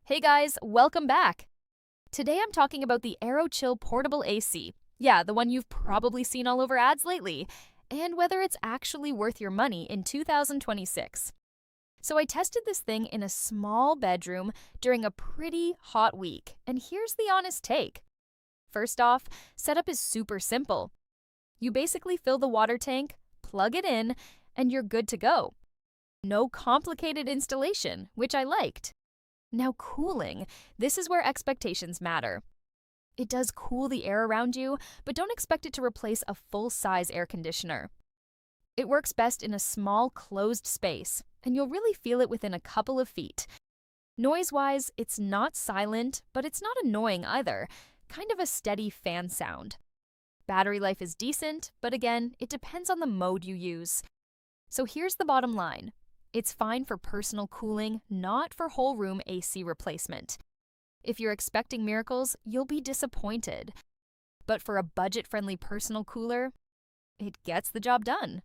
Hey guys, welcome back! Today I'm talking about the AeroChill portable AC. Yeah, the one you've probably seen all over ads lately, and whether it's actually worth your money in 2026. So I tested this thing in a small bedroom during a pretty hot week, and here's the honest take. First off, setup is super simple. You basically fill the water tank, plug it in, and you're good to go. No complicated installation, which I liked. Now cooling, this is where expectations matter. It does cool the air around you, but don't expect it to replace a full-size air conditioner. It works best in a small, closed space, and you'll really feel it within a couple of feet. Noise-wise, it's not silent, but it's not annoying either, kind of a steady fan sound. Battery life is decent, but again, it depends on the mode you use. So here's the bottom line. It's fine for personal cooling, not for whole room AC replacement. If you're expecting miracles, you'll be disappointed. But for a budget-friendly personal cooler, it gets the job done.